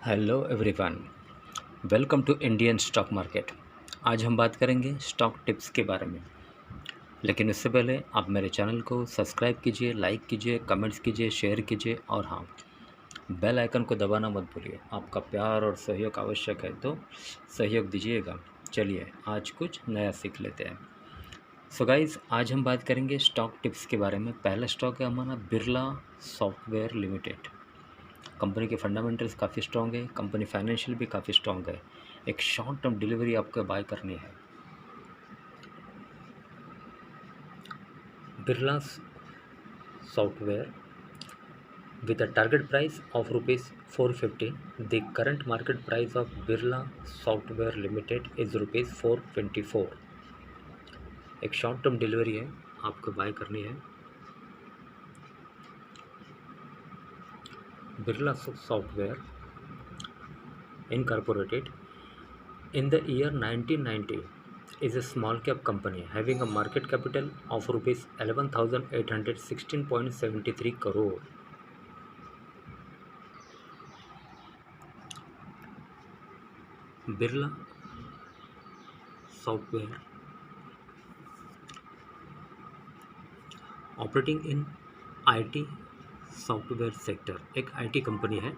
Hello everyone, welcome to Indian stock market. आज हम बात करेंगे स्टॉक टिप्स के बारे में। लेकिन उससे पहले आप मेरे चैनल को सब्सक्राइब कीजिए, लाइक कीजिए, कमेंट्स कीजिए, शेयर कीजिए और हाँ, बेल आइकन को दबाना मत भूलिए। आपका प्यार और सहयोग आवश्यक है, तो सहयोग दीजिएगा। चलिए आज कुछ नया सीख लेते हैं। सो गाइस, आज हम बात करेंगे स्टॉक टिप्स के बारे में। पहला स्टॉक है हमारा बिरला सॉफ्टवेयर लिमिटेड। कंपनी के फंडामेंटल्स काफ़ी स्ट्रॉन्ग है, कंपनी फाइनेंशियल भी काफ़ी स्ट्रॉन्ग है। एक शॉर्ट टर्म डिलीवरी आपको बाय करनी है। Birla software with a target price of rupees 450. The current market price of Birla Software Limited is rupees 424. एक शॉर्ट टर्म डिलीवरी है, आपको बाय करनी है। Birla software Incorporated in the year 1990 is a small cap company having a market capital of rupees 11,816.73 crore. Birla Software operating in IT software sector, एक IT company है।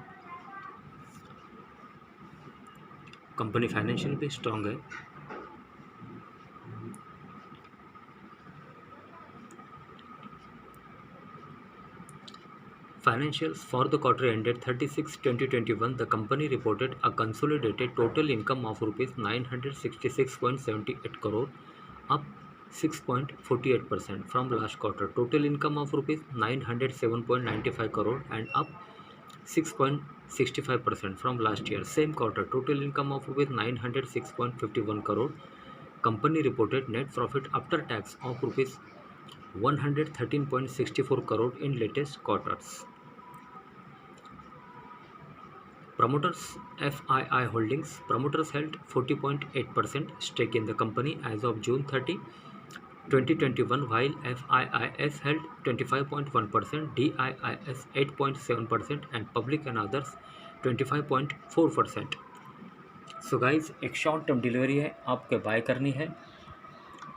Company financial भी strong है। Financials for the quarter ended 30/6/2021, the company reported a consolidated total income of rupees 966.78 crore, up 6.48% from last quarter. Total income of rupees 907.95 crore and up 6.65% from last year. Same quarter, total income of rupees 906.51 crore. Company reported net profit after tax of rupees 113.64 crore in latest quarters. Promoters FII Holdings. Promoters held 40.8% stake in the company as of June 30, 2021, while FIIS held 25.1%, DIIS 8.7% and public and others 25.4%. So guys, एक short term delivery है, आपको bye करनी है।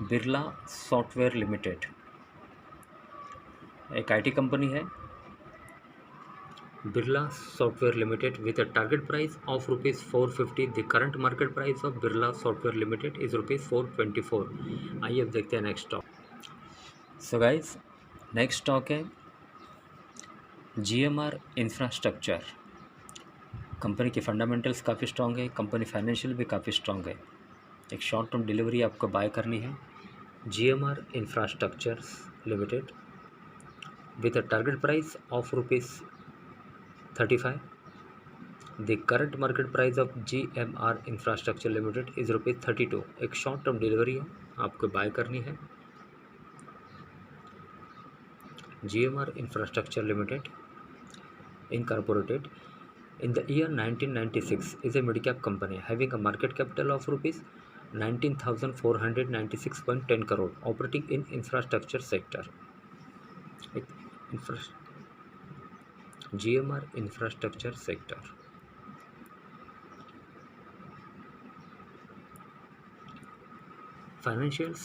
Birla software limited एक IT company है। Birla Software Limited with a target price of rupees 450. The current market price of Birla Software Limited is rupees 424. आइए अब देखते हैं next stock. So guys, next stock है GMR इंफ्रास्ट्रक्चर। कंपनी की fundamentals काफ़ी strong है, company financial भी काफ़ी स्ट्रॉन्ग है। एक शॉर्ट टर्म डिलीवरी आपको बाय करनी है। GMR infrastructure limited with a target price of rupees 35. The current market price of GMR Infrastructure Limited is rupees 32. एक शॉर्ट टर्म डिलीवरी है, आपको बाय करनी है। GMR Infrastructure Limited Incorporated in the year 1996 is a mid-cap company having a market capital of rupees 19,496.10 crore, operating in infrastructure sector. GMR Infrastructure Sector. Financials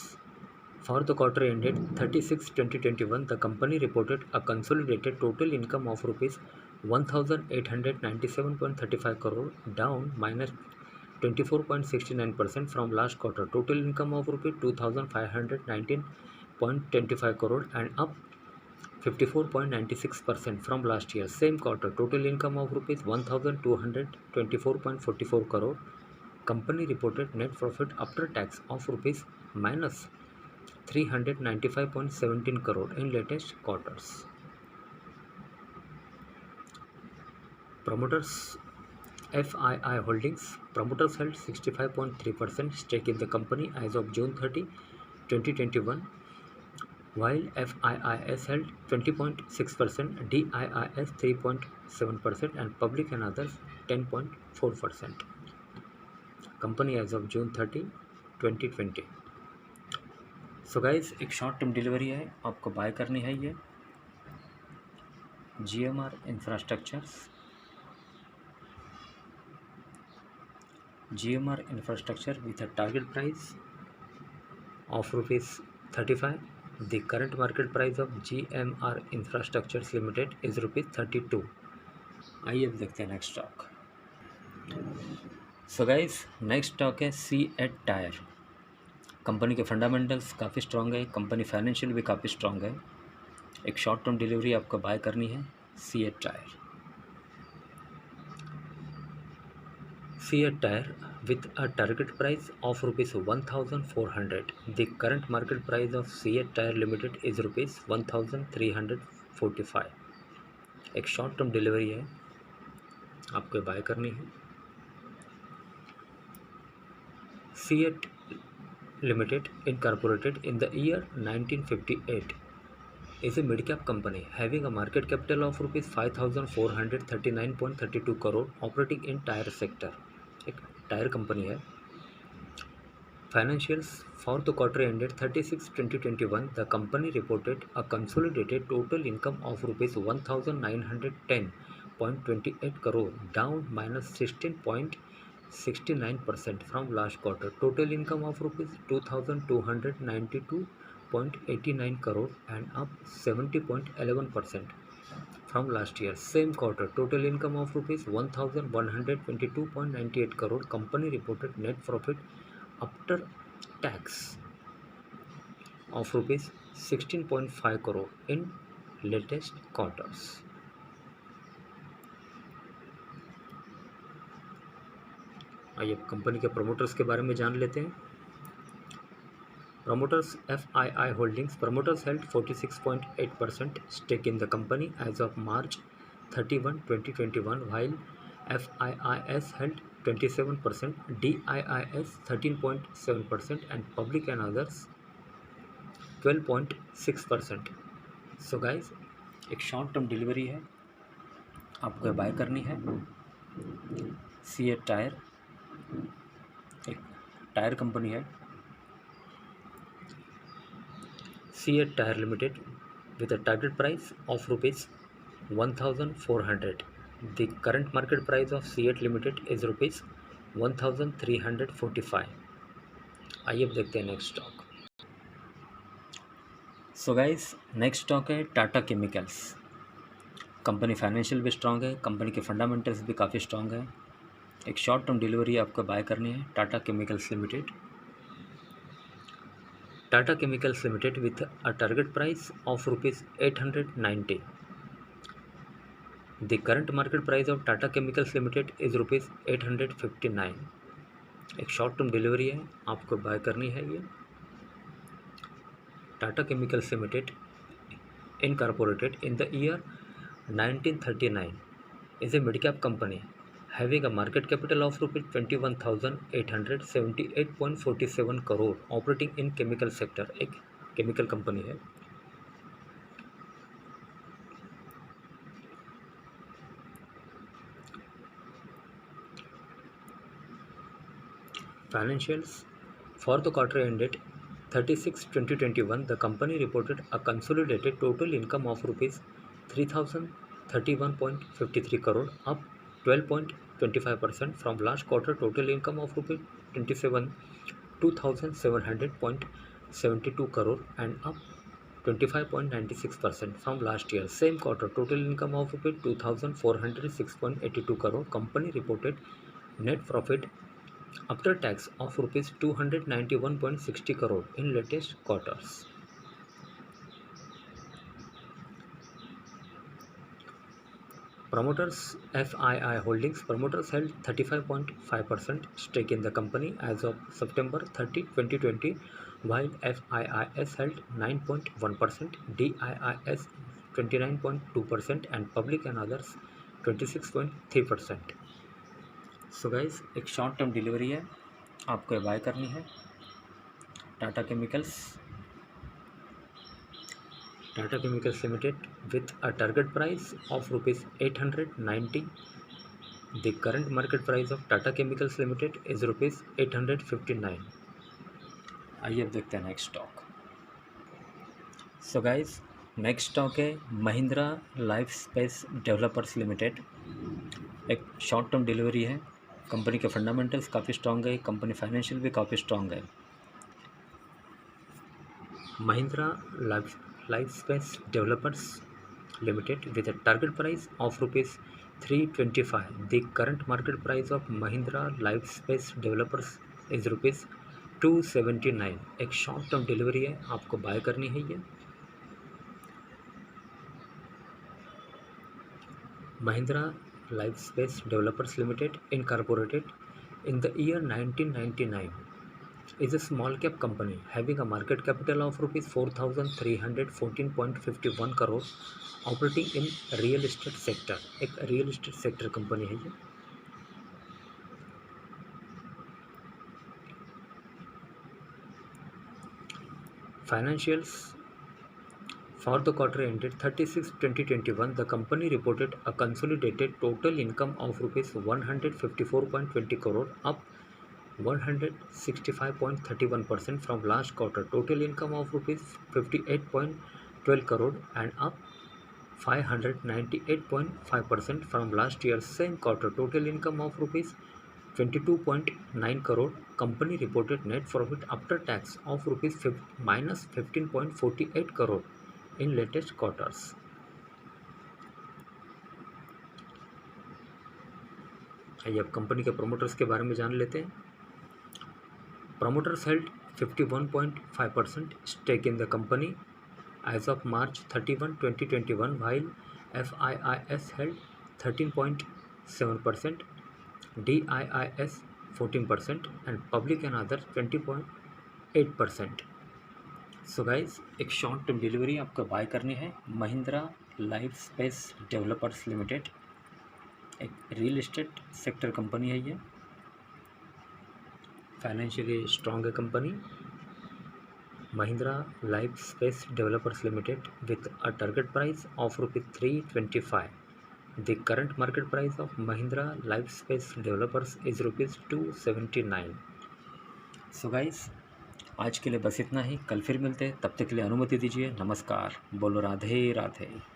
for the quarter ended 30/6/2021, the company reported a consolidated total income of rupees 1,897.35 crore, down -24.69% from last quarter. Total income of rupees 2,519.25 crore and up 54.96% from last year. Same quarter, total income of rupees 1,224.44 crore. Company reported net profit after tax of rupees -395.17 crore in latest quarters. Promoters FII Holdings. Promoters held 65.3% stake in the company as of June 30, 2021, while FIIS held 20.6%, DIIS 3.7% and public and others 10.4%. Company as of June 30, 2020. So guys, एक short term delivery है, आपको bye करनी है। ये GMR infrastructures GMR Infrastructure with a target price of rupees 35. The current market price of GMR Infrastructures Limited is rupees 32. आइए अब देखते हैं next stock. So guys, next stock है C8 टायर। कंपनी के फंडामेंटल्स काफ़ी स्ट्रॉन्ग है, company financial भी काफ़ी स्ट्रॉन्ग है। एक शॉर्ट टर्म डिलीवरी आपको बाय करनी है C8 tyre. C8 tyre with a target price of rupees 1400. The current market price of C8 tyre limited is rupees 1345. एक शॉर्ट टर्म डिलीवरी है, आपको बाय करनी है। C8 Limited, incorporated in the year 1958, is a mid-cap company having a market capital of rupees 5,439.32 crore, operating in tire sector. एक tyre company है। Financials for the quarter ended 30/6/2021. The company reported a consolidated total income of rupees 1,910.28 crore, down -16.69% from last quarter. Total income of rupees 2,292.89 crore and up 70.11% from last year. Same quarter, total income of rupees 1,122.98 crore. Company reported net profit after tax of rupees 16.5 crore in latest quarters. आइए company के promoters के बारे में जान लेते हैं। Promoters FII Holdings. Promoters held 46.8% stake in the company as of March 31, 2021, while FIIS held 27%, DIIS 13.7% and public and others 12.6%. So guys, एक short term delivery है, आपको बाय करनी है। C8 टायर एक टायर कंपनी है। C8 tyre limited with a target price of rupees 1,400. The current market price of C8 Limited is rupees 1,345. आइए अब देखते हैं next stock. So guys, next stock है टाटा केमिकल्स। कंपनी फाइनेंशियल भी strong है, company के fundamentals भी काफ़ी स्ट्रॉन्ग है। एक शॉर्ट टर्म डिलीवरी आपको बाय करनी है Tata chemicals limited. Tata chemicals limited with a target price of rupees 890. The current market price of Tata Chemicals Limited is rupees 859. एक शॉर्ट टर्म डिलीवरी है, आपको बाय करनी है ये। Tata chemicals limited, incorporated in the year 1939, is a mid-cap company having a market capital of rupees 21,878.47 crore, operating in chemical sector. एक chemical company है। Financials for the quarter ended 30/6/2021. The company reported a consolidated total income of rupees 3,031.53 crore, up 12.25% from last quarter. Total income of rupees 2,700.72 crore and up 25.96% from last year. Same quarter, total income of rupees 2,406.82 crore. Company reported net profit after tax of rupees 291.60 crore in latest quarters. Promoters FII Holdings. Promoters held 35.5% stake in the company as of September 30, 2020, while FIIS held 9.1%, DIIS 29.2% and public and others 26.3%. So guys, एक short term delivery है, आपको bye करनी है Tata chemicals limited with a target price of rupees 890. The current market price of Tata Chemicals Limited is rupees 859. आइए अब देखते हैं next stock. So guys, next stock है Mahindra life space developers limited. एक शॉर्ट टर्म डिलीवरी है, company के fundamentals काफ़ी strong है, कंपनी फाइनेंशियल भी काफ़ी स्ट्रॉन्ग है। Mahindra lifespace developers limited with a target price of rupees 325. The current market price of Mahindra Lifespace Developers is rupees 279. एक short term delivery है, आपको बाय करनी है ये। Mahindra Lifespace Developers Limited incorporated in the year 1999 is a small cap company having a market capital of rupees 4,314.51 crore operating in real estate sector. एक real estate sector company है ये। Financials for the quarter ended 30/6/2021 the company reported a consolidated total income of rupees 154.20 crore, up 165.31% from last quarter. Total income of rupees 58.12 crore and up 598.5% from last year's same quarter. Total income of rupees 22.9 crore. Company reported net profit after tax of rupees minus 15.48 crore in latest quarters. आइए अब company के promoters के बारे में जान लेते हैं। Promoters held 51.5% stake in the company as of March 31, 2021, while FIIS held 13.7%, DIIS 14% and public and other 20.8%. So guys, एक शॉर्ट टर्म डिलीवरी आपको बाय करनी है। Mahindra life space developers limited एक रियल एस्टेट सेक्टर कंपनी है ये। Financially strong है company. Mahindra life space developers limited with a target price of ₹325. The current market price of Mahindra life space developers is ₹279. So guys, आज के लिए बस इतना ही। कल फिर मिलते हैं, तब तक के लिए अनुमति दीजिए। नमस्कार। बोलो राधे राधे।